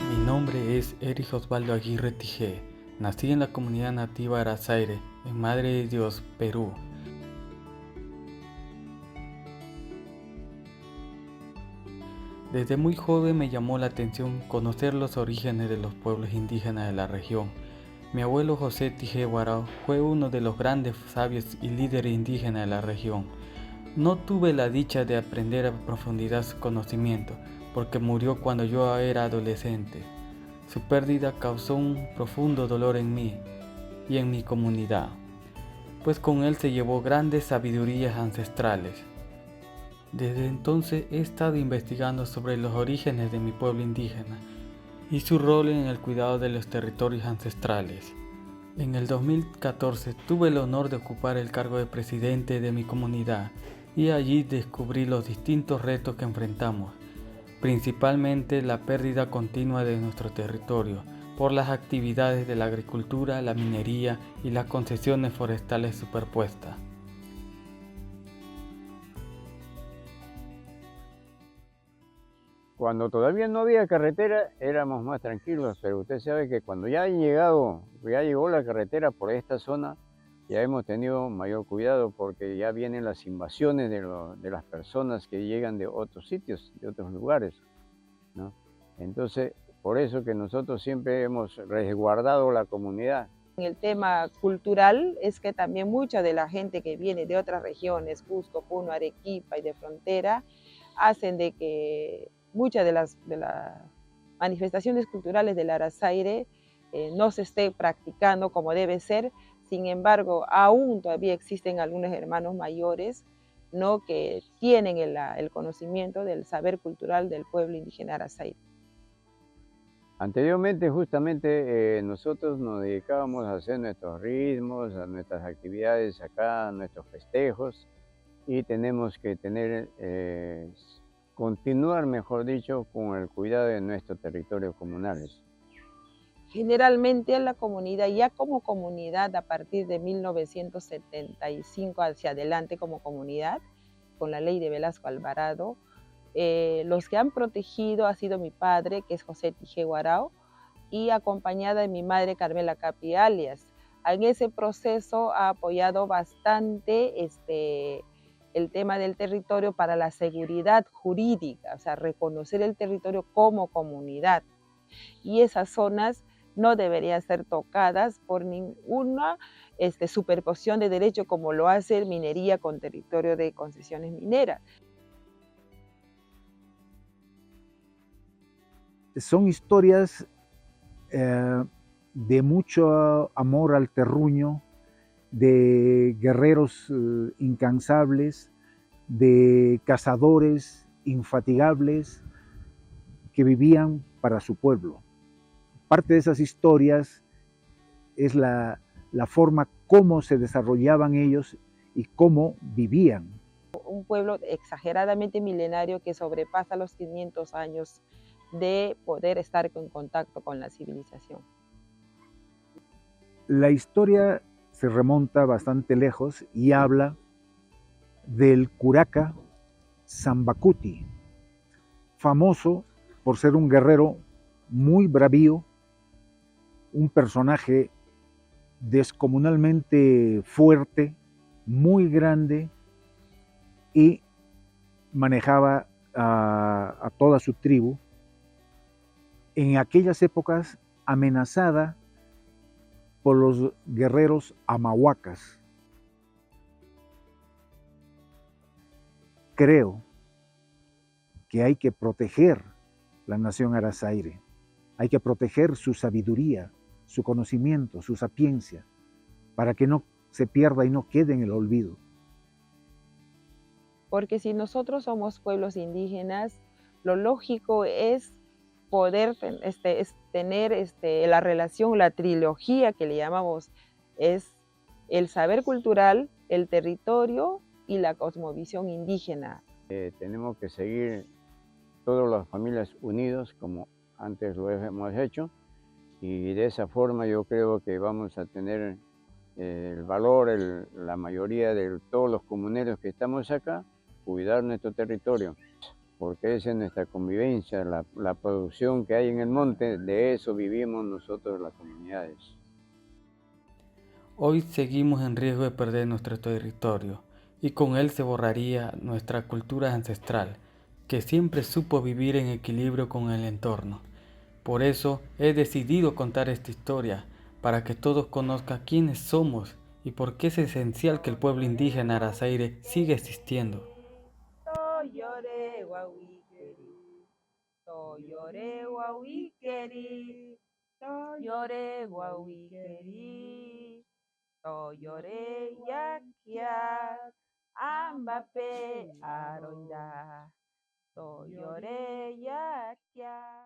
Mi nombre es Erich Osvaldo Aguirre Tijé. Nací en la comunidad nativa Arazaire, en Madre de Dios, Perú. Desde muy joven me llamó la atención conocer los orígenes de los pueblos indígenas de la región. Mi abuelo José Tijé Guarao fue uno de los grandes sabios y líderes indígenas de la región. No tuve la dicha de aprender a profundidad su conocimiento, porque murió cuando yo era adolescente. Su pérdida causó un profundo dolor en mí y en mi comunidad, pues con él se llevó grandes sabidurías ancestrales. Desde entonces he estado investigando sobre los orígenes de mi pueblo indígena y su rol en el cuidado de los territorios ancestrales. En el 2014 tuve el honor de ocupar el cargo de presidente de mi comunidad y allí descubrí los distintos retos que enfrentamos, principalmente la pérdida continua de nuestro territorio por las actividades de la agricultura, la minería y las concesiones forestales superpuestas. Cuando todavía no había carretera éramos más tranquilos, pero usted sabe que cuando ya llegó la carretera por esta zona, ya hemos tenido mayor cuidado porque ya vienen las invasiones de las personas que llegan de otros sitios, de otros lugares, ¿no? Entonces, por eso que nosotros siempre hemos resguardado la comunidad. En el tema cultural es que también mucha de la gente que viene de otras regiones, Cusco, Puno, Arequipa y de frontera, hacen de que muchas de las manifestaciones culturales del Arazaire no se esté practicando como debe ser. Sin embargo, aún todavía existen algunos hermanos mayores, ¿no?, que tienen el conocimiento del saber cultural del pueblo indígena Arazaire. Anteriormente, justamente, nosotros nos dedicábamos a hacer nuestros ritmos, a nuestras actividades acá, a nuestros festejos, y tenemos que continuar, mejor dicho, con el cuidado de nuestros territorios comunales. Generalmente la comunidad, ya como comunidad a partir de 1975 hacia adelante como comunidad, con la ley de Velasco Alvarado, los que han protegido ha sido mi padre, que es José Tijé Guarao, y acompañada de mi madre Carmela Capi Alias. En ese proceso ha apoyado bastante el tema del territorio para la seguridad jurídica, o sea, reconocer el territorio como comunidad. Y esas zonas no deberían ser tocadas por ninguna superposición de derecho como lo hace minería con territorio de concesiones mineras. Son historias de mucho amor al terruño, de guerreros incansables, de cazadores infatigables que vivían para su pueblo. Parte de esas historias es la forma como se desarrollaban ellos y cómo vivían. Un pueblo exageradamente milenario que sobrepasa los 500 años de poder estar en contacto con la civilización. La historia se remonta bastante lejos y habla del curaca Zambacuti, famoso por ser un guerrero muy bravío, un personaje descomunalmente fuerte, muy grande, y manejaba a toda su tribu, en aquellas épocas amenazada por los guerreros amahuacas. Creo que hay que proteger la nación Arazaire, hay que proteger su sabiduría, su conocimiento, su sapiencia, para que no se pierda y no quede en el olvido. Porque si nosotros somos pueblos indígenas, lo lógico es poder tener la relación, la trilogía que le llamamos, es el saber cultural, el territorio y la cosmovisión indígena. Tenemos que seguir todas las familias unidos como antes lo hemos hecho, y de esa forma yo creo que vamos a tener el valor, la mayoría de todos los comuneros que estamos acá, cuidar nuestro territorio, porque esa es nuestra convivencia, la producción que hay en el monte, de eso vivimos nosotros las comunidades. Hoy seguimos en riesgo de perder nuestro territorio y con él se borraría nuestra cultura ancestral, que siempre supo vivir en equilibrio con el entorno. Por eso he decidido contar esta historia, para que todos conozcan quiénes somos y por qué es esencial que el pueblo indígena Arazaire siga existiendo. Toyore wawikeri, toyore wawikeri, toyore wawikeri, toyore yakia, ambape aronda, toyore yakia.